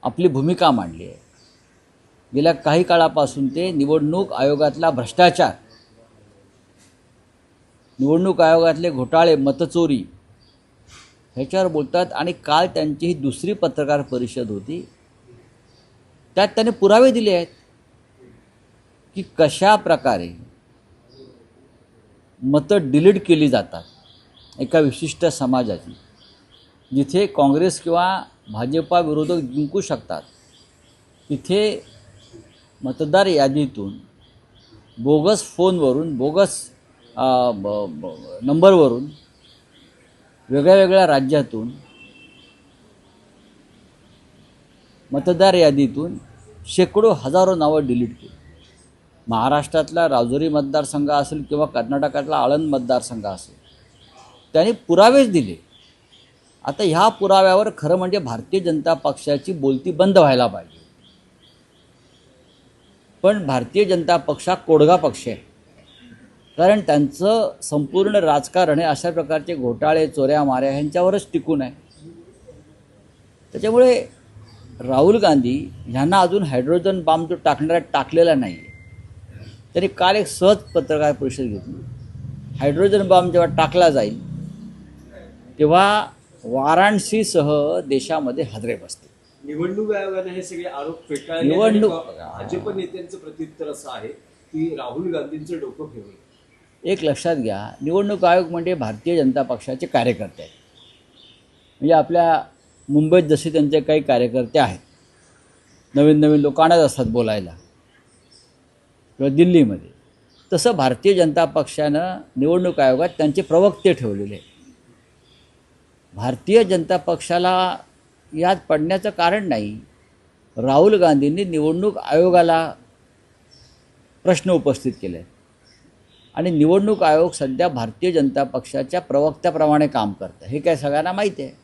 आपली भूमिका मांडली आहे। गेल्या काही काळापासून ते निवडणूक आयोगातला भ्रष्टाचार, निवडणूक आयोगातले घोटाळे, मतचोरी ह्याच्यावर बोलतात। आणि काल त्यांची ही दुसरी पत्रकार परिषद होती, त्यात त्यांनी पुरावे दिले आहेत की कशा प्रकारे मतं डिलीट केली जातात एका विशिष्ट समाजाची, जिथे काँग्रेस किंवा भाजपा विरोधक जिंकू शकतात तिथे मतदार यादीतून बोगस फोनवरून, बोगस नंबरवरून, वेगळ्या वेगळ्या राज्यातून मतदार यादीतून शेकडो हजारो नावं डिलीट केली। महाराष्ट्रातला राजुरी मतदारसंघ असेल किंवा कर्नाटकातला आळंद मतदारसंघ असेल, त्यांनी पुरावेच दिले। आता ह्या पुराव्यावर खरं म्हणजे भारतीय जनता पक्षाची बोलती बंद व्हायला पाहिजे। पण भारतीय जनता पक्ष हा कोडगा पक्ष आहे, कारण त्यांचं संपूर्ण राजकारण हे अशा प्रकारचे घोटाळे, चोऱ्या माऱ्या ह्यांच्यावरच टिकून आहे। त्याच्यामुळे राहुल गांधी ह्यांना अजून हायड्रोजन बॉम्ब जो टाकलेला नाही आहे। त्यांनी काल एक सहज पत्रकार परिषद घेतली। हायड्रोजन बॉम्ब जेव्हा टाकला जाईल तेव्हा वाराणसीसह देशामध्ये हादरे बसतील। निवडणूक आयोगाने हे सगळे आरोप फेटाळले। भाजप नेत्यांचं प्रत्युत्तर असं आहे की राहुल गांधींचं डोकं फिरवलं। एक लक्षात घ्या, निवडणूक आयोग म्हणजे भारतीय जनता पक्षाचे कार्यकर्ते आहेत। म्हणजे आपल्या मुंबईत जसे त्यांचे काही कार्यकर्ते आहेत, नवीन नवीन लोक आणत असतात बोलायला, किंवा दिल्लीमध्ये, तसं भारतीय जनता पक्षानं निवडणूक आयोगात त्यांचे प्रवक्ते ठेवलेले आहेत। भारतीय जनता पक्षाला यात पडण्याचं कारण नाही। राहुल गांधींनी निवडणूक आयोगाला प्रश्न उपस्थित केले आहेत आणि निवडणूक आयोग सध्या भारतीय जनता पक्षाच्या प्रवक्त्याप्रमाणे काम करतं, हे काय सगळ्यांना माहिती आहे।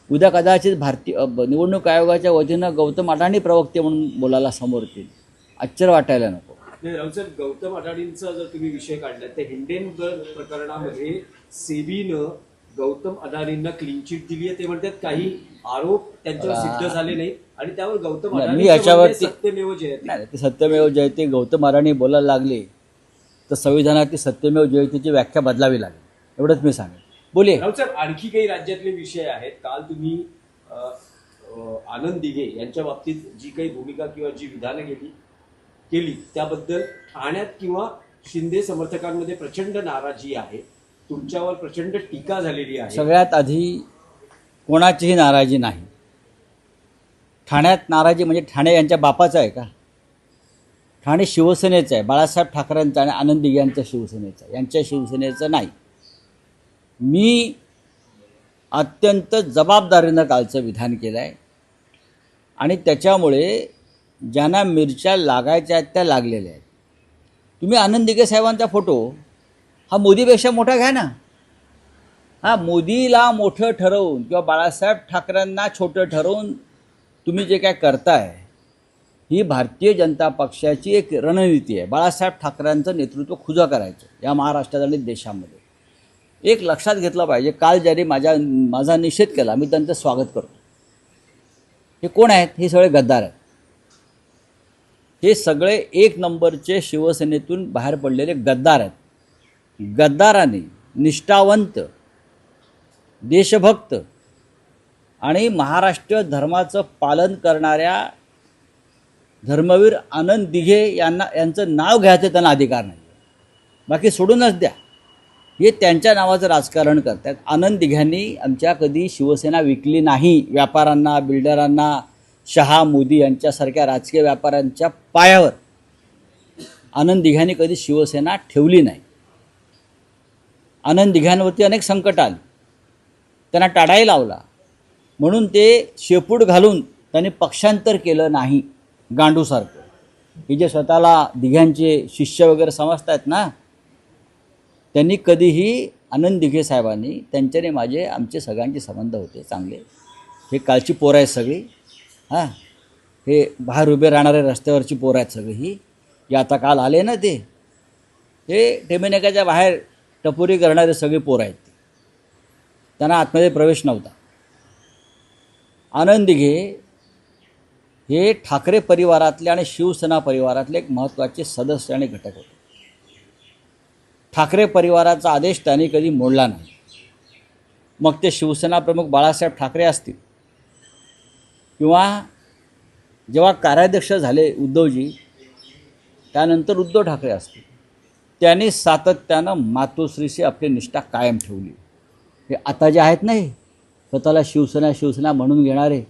उद्या कदाचित निवडणूक आयोगाच्या वतीनं गौतम अडाणी प्रवक्ते म्हणून बोलायला समोर येतील, आश्चर्य वाटायला नको। नाही रावसाहेब, गौतम अडाणींचा जर तुम्ही विषय काढला तर हिंडेनबर्ग प्रकरणामध्ये सेबीनं गौतम अडाणींना क्लीन चिट दिली आहे। ते म्हणतात काही आरोप त्यांच्यावर सिद्ध झाले नाहीत आणि त्यावर गौतम अडाणी सत्यमेव जयते, नाही ते सत्यमेव जयते गौतम अडाणी बोलायला लागले तर संविधानातील सत्यमेव जयतेची व्याख्या बदलावी लागेल, एवढंच मी सांगेन। बोलिये रावसाहेब, आणखी काही राज्यातले विषय आहेत। काल तुम्ही आनंद दिघे यांच्या बाबतीत जी काही भूमिका किंवा जी विधानं केली त्याबद्दल ठाण्यात किंवा शिंदे समर्थकांमध्ये प्रचंड नाराजी आहे, तुमच्यावर प्रचंड टीका झालेली आहे। सगळ्यात आधी कोणाचीही नाराजी नाही। ठाण्यात नाराजी म्हणजे ठाणे यांच्या बापाचं आहे का? ठाणे शिवसेनेचं आहे, बाळासाहेब ठाकरेंचं आणि आनंद दिघे यांच्या शिवसेनेचं आहे, यांच्या शिवसेनेचं नाही। मी अत्यंत जबाबदारीनं कालचं विधान केलं आहे आणि त्याच्यामुळे ज्यांना मिरच्या लागायच्या आहेत त्या लागलेल्या आहेत। तुम्ही आनंद दिघे साहेबांचा फोटो हा मोदीपेक्षा मोठा घ्या ना। हा मोदीला मोठं ठरवून किंवा बाळासाहेब ठाकरेंना छोटं ठरवून तुम्ही जे काय करताय, ही भारतीय जनता पक्षाची एक रणनीती आहे। बाळासाहेब ठाकरेंचं नेतृत्व खुलं करायचं या महाराष्ट्रात आणि देशामध्ये। एक लक्षात घेतलं पाहिजे, काल ज्यांनी माझा निषेध केला मी त्यांचं स्वागत करतो। हे कोण आहेत? हे सगळे गद्दार आहेत। हे सगळे एक नंबरचे शिवसेनेतून बाहेर पडलेले गद्दार आहेत। गद्दारांनी निष्ठावंत, देशभक्त आणि महाराष्ट्र धर्माचं पालन करणाऱ्या धर्मवीर आनंद दिघे यांचं नाव घ्यायचं त्यांना अधिकार नाही, बाकी सोडूनच द्या। हे त्यांच्या नावाचं राजकारण करतात। आनंद दिघ्यांनी आमच्या कधी शिवसेना विकली नाही। व्यापाऱ्यांना, बिल्डरांना, शहा, मोदी यांच्यासारख्या राजकीय व्यापाऱ्यांच्या पायावर आनंद दिघ्यांनी कधी शिवसेना ठेवली नाही। आनंद दिघ्यांवरती अनेक संकट आली, त्यांना टाळाही लावला, म्हणून ते शेपूट घालून त्यांनी पक्षांतर केलं नाही गांडूसारखं। हे जे स्वतःला दिघ्यांचे शिष्य वगैरे समजतात ना, त्यांनी कधीही आनंद दिघे साहेबांनी, त्यांच्याने आमचे सगळ्यांचे संबंध होते चांगले। हे कालची पोरं आहेत सगळी, हां, हे बाहेर उभे राहणारे रस्त्यावरची पोरं आहेत सगळी ही आता काल आले ना, हे टेमिनेकाच्या बाहेर टपोरी करणारे सगळे पोरं आहेत। त्यांना आतमध्ये प्रवेश नव्हता। आनंद दिघे हे ठाकरे परिवारातले आणि शिवसेना परिवारातले एक महत्त्वाचे सदस्य आणि घटक होते. ठाकरे परिवाराचा आदेश त्यांनी कधी मोडला नाही. मग ते शिवसेना प्रमुख बाळासाहेब ठाकरे असतील किंवा जेव्हा कार्याध्यक्ष झाले उद्धवजी, त्यानंतर उद्धव ठाकरे असतील, त्यांनी सातत्यानं मातोश्रीशी आपली निष्ठा कायम ठेवली. हे आता जे आहेत नाही स्वतःला शिवसेना शिवसेना म्हणून घेणारे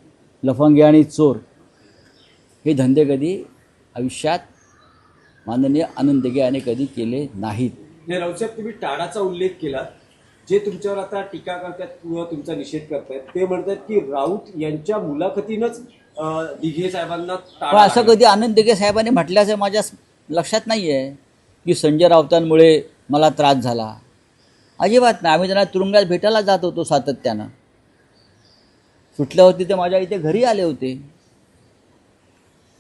लफंगे आणि चोर, हे धंदे कधी आयुष्यात माननीय आनंद दिघे यांनी कधी केले नाहीत. नाही राऊतसाहेब, तुम्ही टाळाचा उल्लेख केला. जे तुमच्यावर आता टीका करतात किंवा तुमचा निषेध करतायत ते म्हणतात की राऊत यांच्या मुलाखतीनंच दिघे साहेबांना पण टाळा असं लागला. कधी आनंद दिघे साहेबांनी म्हटल्याचं माझ्या लक्षात नाही आहे की संजय राऊतांमुळे मला त्रास झाला. अजिबात नाही. आम्ही त्यांना तुरुंगात भेटायला जात होतो सातत्यानं. सुटल्या होती ते माझ्या इथे घरी आले होते.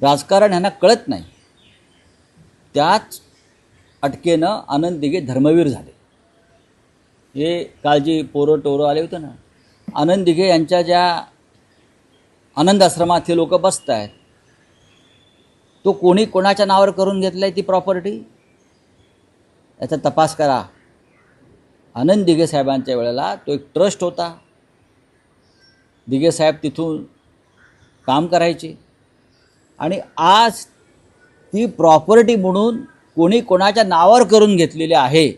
राजकारण ह्यांना कळत नाही. त्याच अटकेनं आनंद दिघे धर्मवीर झाले. हे काल जी पोरं टोरं आले होते ना, आनंद दिघे यांच्या ज्या आनंद आश्रमात हे लोक बसत आहेत, तो कोणी कोणाच्या नावावर करून घेतलं आहे ती प्रॉपर्टी, याचा तपास करा. आनंद दिघे साहेबांच्या वेळेला तो एक ट्रस्ट होता. दिघे साहेब तिथून काम करायचे आणि आज ती प्रॉपर्टी म्हणून कोणी कोणाच्या नावावर करून घेतलेली आहे,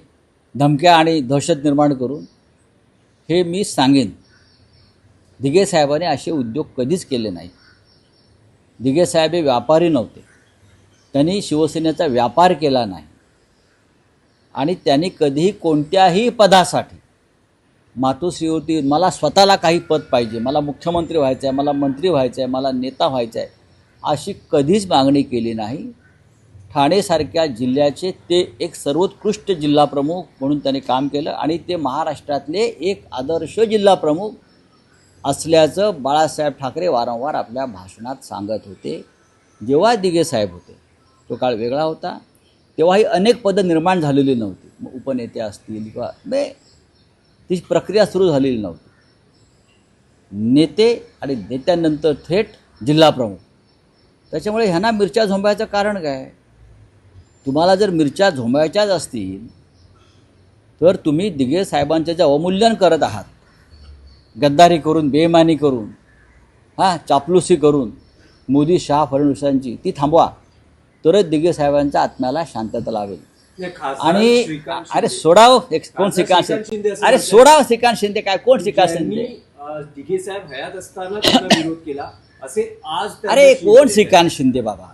धमक्या आणि दहशत निर्माण करून. हे मी सांगेन, दिघे साहेबांनी असे उद्योग कधीच केले नाही. दिघे साहेब हे व्यापारी नव्हते. त्यांनी शिवसेनेचा व्यापार केला नाही आणि त्यांनी कधीही कोणत्याही पदासाठी मातोश्री होती, मला स्वतःला काही पद पाहिजे, मला मुख्यमंत्री व्हायचं आहे, मला मंत्री व्हायचं आहे, मला नेता व्हायचं आहे, अशी कधीच मागणी केली नाही. ठाणेसारख्या जिल्ह्याचे ते एक सर्वोत्कृष्ट जिल्हाप्रमुख म्हणून त्यांनी काम केलं आणि ते महाराष्ट्रातले एक आदर्श जिल्हाप्रमुख असल्याचं बाळासाहेब ठाकरे वारंवार आपल्या भाषणात सांगत होते. जेव्हा दिघे साहेब होते तो काळ वेगळा होता. तेव्हाही अनेक पदं निर्माण झालेली नव्हती. मग उपनेते असतील किंवा ती प्रक्रिया सुरू झालेली नव्हती. नेते आणि नेत्यानंतर थेट जिल्हाप्रमुख. त्याच्यामुळे ह्यांना मिरच्या झोंबायचं कारण काय? तुम्हाला जर मिरच्या झोंबायच्याच असतील तर तुम्ही दिघे साहेबांचं जे अवमूल्यन करत आहात, गद्दारी करून, बेईमानी करून, चापलुसी करून मोदी शहा फडणवीसांची, ती थांबवा. तरच दिघे साहेबांच्या आत्म्याला शांतता लावेल. आणि अरे सोडाव कोण श्रीकांत शिंदे, अरे सोडाव श्रीकांत शिंदे, काय कोण श्रीकांत शिंदे? दिघे साहेब हयात असताना त्यांना विरोध केला असे आज अरे कोण श्रीकांत शिंदे बाबा?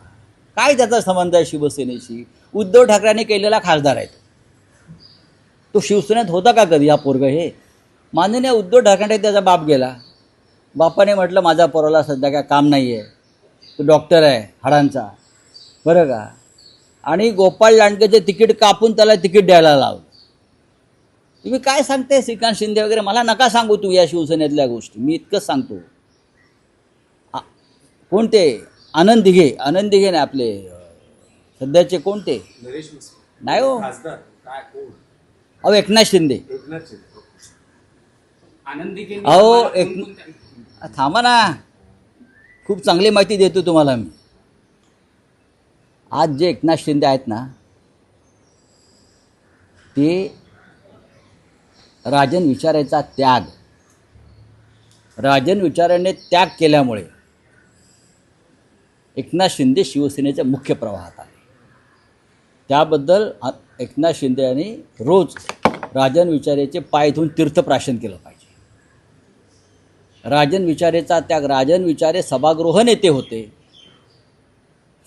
काय त्याचा संबंध आहे शिवसेनेशी? उद्धव ठाकरेंनी केलेला खासदार आहे तो. शिवसेनेत होता का कधी हा पोरग? हे माननीय उद्धव ठाकरे, त्याचा बाप गेला. बापाने म्हटलं माझ्या पोराला सध्या काय काम नाही आहे, तो डॉक्टर आहे हाडांचा, बरं का, आणि गोपाळ लांडगेचे तिकीट कापून त्याला तिकीट द्यायला लावलं. तुम्ही काय सांगते श्रीकांत शिंदे वगैरे? मला नका सांगू तू या शिवसेनेतल्या गोष्टी. मी इतकंच सांगतो. कोणते आनंद दिघे? आनंद दिघे नाही, आपले सध्याचे कोणते? नरेश नाही हो, खासदार काय कोण? अहो एकनाथ शिंदे. एकनाथ शिंदे. अहो थांबा ना, खूप चांगली माहिती देतो तुम्हाला मी. आज जे एकनाथ शिंदे आहेत ना, ते राजन विचारेचा त्याग, राजन विचाराने त्याग केल्यामुळे एकनाथ शिंदे शिवसेनेच्या मुख्य प्रवाहात आले. त्याबद्दल एकनाथ शिंदे यांनी रोज राजन विचारेचे पाय धुवून तीर्थप्राशन केलं पाहिजे. राजन विचारेचा त्याग. राजन विचारे सभागृह नेते होते.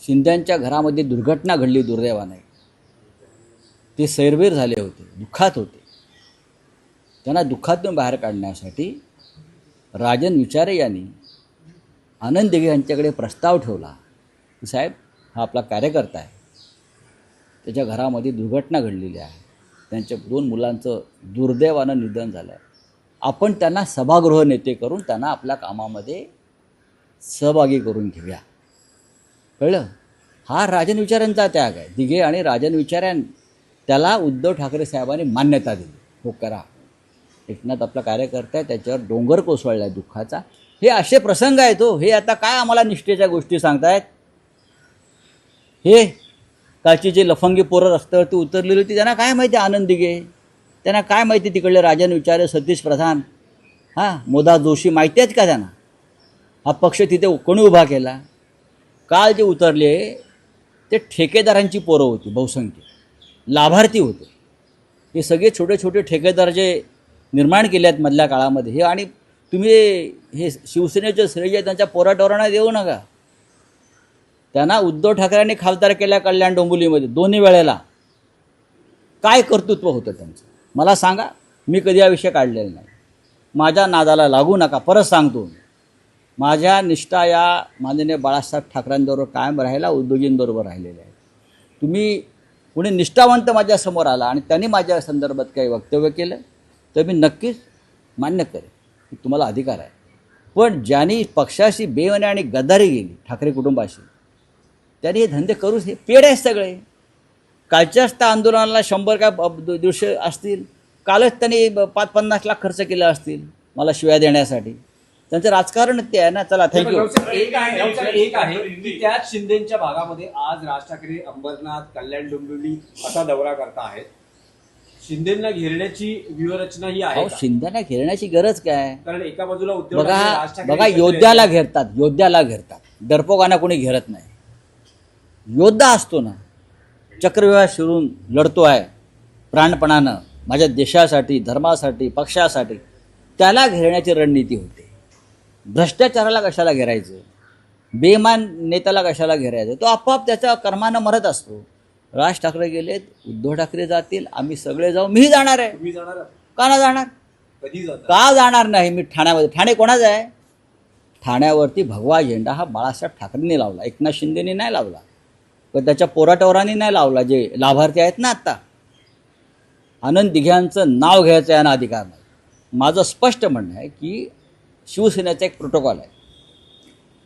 शिंद्यांच्या घरामध्ये दुर्घटना घडली दुर्दैवाने. ते सैरवीर झाले होते, दुःखात होते. त्यांना दुःखातून बाहेर काढण्यासाठी राजन विचारे यांनी आनंद दिघे यांच्याकडे प्रस्ताव ठेवला की साहेब, हा आपला कार्यकर्ता आहे, त्याच्या घरामध्ये दुर्घटना घडलेली आहे, त्यांच्या 2 मुलांचं दुर्दैवानं निधन झालं आहे, आपण त्यांना सभागृह नेते करून त्यांना आपल्या कामामध्ये सहभागी करून घेऊया. कळलं? हा राजन विचारांचा त्याग आहे. दिघे आणि राजन विचाऱ्यां त्याला उद्धव ठाकरे साहेबांनी मान्यता दिली. हो करा. एकनाथ आपला कार्यकर्ता आहे, त्याच्यावर डोंगर कोसळला आहे दुःखाचा, हे असे प्रसंग आहेत हो. हे आता काय आम्हाला निष्ठेच्या गोष्टी सांगतायत. हे कालची जे लफंगी पोरं रस्त्यावरती उतरलेली होती त्यांना काय माहिती आनंद दिघे, त्यांना काय माहिती तिकडले राजन विचारे, सतीश प्रधान, मोदा जोशी, माहिती आहेत का त्यांना हा पक्ष तिथे कोणी उभा केला. काल जे उतरले ते ठेकेदारांची पोरं होती, बहुसंख्य लाभार्थी होते. हे सगळे छोटे छोटे ठेकेदार जे निर्माण केले आहेत मधल्या काळामध्ये हे, आणि तुम्ही हे शिवसेनेचे श्रेय त्यांच्या पोराटोरांना देऊ नका. त्यांना उद्धव ठाकरेंनी खासदार केल्या कल्याण डोंबिवलीमध्ये दोन्ही वेळेला. काय कर्तृत्व होतं त्यांचं मला सांगा. मी कधी हा विषय काढलेला नाही. माझ्या नादाला लागू नका. परत सांगतो, माझ्या निष्ठा या माननीय बाळासाहेब ठाकरेंबरोबर कायम राहायला, उद्योगींबरोबर राहिलेल्या आहेत. तुम्ही कुणी निष्ठावंत माझ्यासमोर आला आणि त्यांनी माझ्या संदर्भात काही वक्तव्य केलं तर मी नक्कीच मान्य करेन की तुम्हाला अधिकार आहे. पण ज्यांनी पक्षाशी बेवने आणि गद्दारी गेली ठाकरे कुटुंबाशी, त्यांनी हे धंदे करूच. हे पेड आहेत सगळे. कालच्याच त्या आंदोलनाला 100 काय 150 असतील. कालच त्यांनी 5-50 लाख खर्च केले असतील मला शिव्या देण्यासाठी. त्यांचं राजकारण ते आहे ना. चला, थँक्यू. एक आहे की त्याच शिंदेच्या भागामध्ये आज राज ठाकरे अंबरनाथ, कल्याण डोंबिवली असा दौरा करता आहेत. शिंदेना घेरण्याची व्यूहरचना ही आहे का? शिंदेना घेरण्याची गरज काय. कारण एका बाजूला उद्धव ठाकरे, राज ठाकरे बघा योद्ध्याला घेरतात, योद्ध्याला घेरतात. डरपोकांना कोणी घेरत नाही. योद्धा असतो ना, चक्रव्यूह शिरून लढतो आहे प्राणपणानं माझ्या देशासाठी, धर्मासाठी, पक्षासाठी, त्याला घेरण्याची रणनीती होते. भ्रष्टाचाराला कशाला घेरायचं, बेमान नेत्याला कशाला घेरायचं. तो आपोआप त्याच्या कर्मानं मरत असतो. राज ठाकरे गेलेत, उद्धव ठाकरे जातील, आम्ही सगळे जाऊ. मीही जाणार आहे. तुम्ही जाणार आहात? का ना जाणार. कधी जाणार? का जाणार नाही मी ठाण्यामध्ये. ठाणे कोणाचं आहे. ठाण्यावरती भगवा झेंडा हा बाळासाहेब ठाकरेंनी लावला, एकनाथ शिंदेनी नाही लावला, पण त्याच्या पोराटोरांनी नाही लावला. जे लाभार्थी आहेत ना आत्ता, आनंद दिघ्यांचं नाव घ्यायचं यांना अधिकार नाही. माझं स्पष्ट म्हणणं आहे की शिवसेनेचा एक प्रोटोकॉल आहे.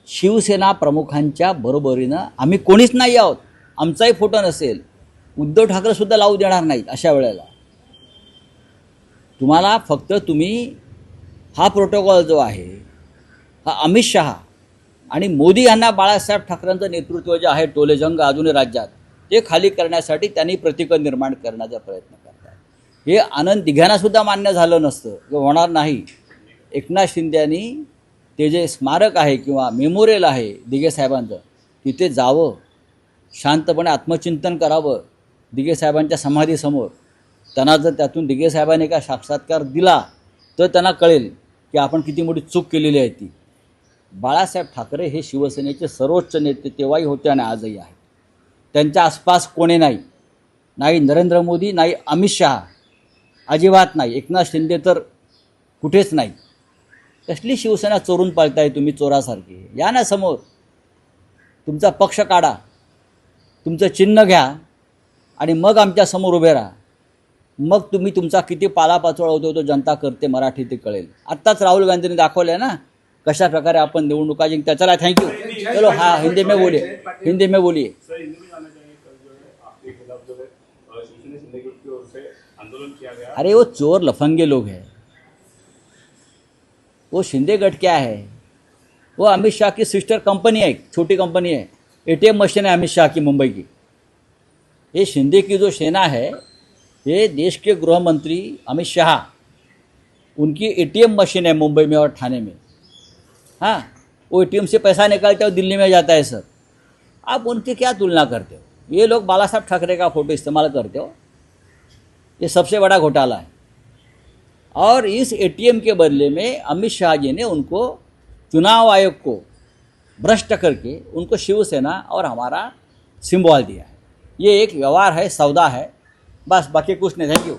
शिवसेना प्रमुखांच्या बरोबरीनं आम्ही कोणीच नाही आहोत. आमचाही फोटो नसेल. उद्धव ठाकरेसुद्धा लावू देणार नाहीत अशा वेळेला. तुम्हाला फक्त तुम्ही हा प्रोटोकॉल जो आहे हा अमित शहा आणि मोदी यांना बाळासाहेब ठाकरेंचं नेतृत्व जे आहे टोलेजंग अजूनही राज्यात, ते खाली करण्यासाठी त्यांनी प्रतिकूल निर्माण करण्याचा प्रयत्न करतात. हे आनंद दिघ्यांनासुद्धा मान्य झालं नसतं किंवा होणार नाही. एकनाथ शिंदेनी ते जे स्मारक आहे किंवा मेमोरियल आहे दिघे साहेबांचं, तिथे जावं, शांतपणे आत्मचिंतन करावं दिघे साहेबांच्या समाधीसमोर. त्यांना जर त्यातून दिघे साहेबांनी का साक्षात्कार दिला तर त्यांना कळेल की आपण किती मोठी चूक केलेली आहे ती. बाळासाहेब ठाकरे हे शिवसेनेचे सर्वोच्च नेते तेव्हाही होते आणि आजही आहेत. त्यांच्या आसपास कोणी नाही. नाही नरेंद्र मोदी, नाही अमित शहा, अजिबात नाही. एकनाथ शिंदे तर कुठेच नाही. कसली शिवसेना चोरून पाळताय तुम्ही चोरासारखी. या ना समोर, तुमचा पक्ष काढा, तुमचं चिन्ह घ्या आणि मग आमच्या समोर उभे राहा. मग तुम्ही तुमचा किती पालापाचोळा होतो तो जनता करते मराठी ते कळेल. आत्ताच राहुल गांधींनी दाखवलं ना कशा प्रकारे आपण निवडणुका जिंकता. चला, थँक्यू. चलो, हाँ हिंदी में बोलिए, हिंदी में बोलिए. अरे वो चोर लफंगे लोग हैं. वो शिंदे गट क्या है. वो अमित शाह की सिस्टर कंपनी है, छोटी कंपनी है. ATM मशीन है अमित शाह की मुंबई की. ये शिंदे की जो सेना है, ये देश के गृह मंत्री अमित शाह, उनकी ATM मशीन है मुंबई में और ठाणे में. हाँ, वो ATM से पैसा निकालते हो दिल्ली में जाता है सर. आप उनकी क्या तुलना करते हो. ये लोग बाला साहब ठाकरे का फ़ोटो इस्तेमाल करते हो. ये सबसे बड़ा घोटाला है. और इस ATM के बदले में अमित शाह जी ने उनको, चुनाव आयोग को भ्रष्ट करके उनको शिवसेना और हमारा सिंबल दिया है. ये एक व्यवहार है, सौदा है, बस, बाकी कुछ नहीं. Thank you.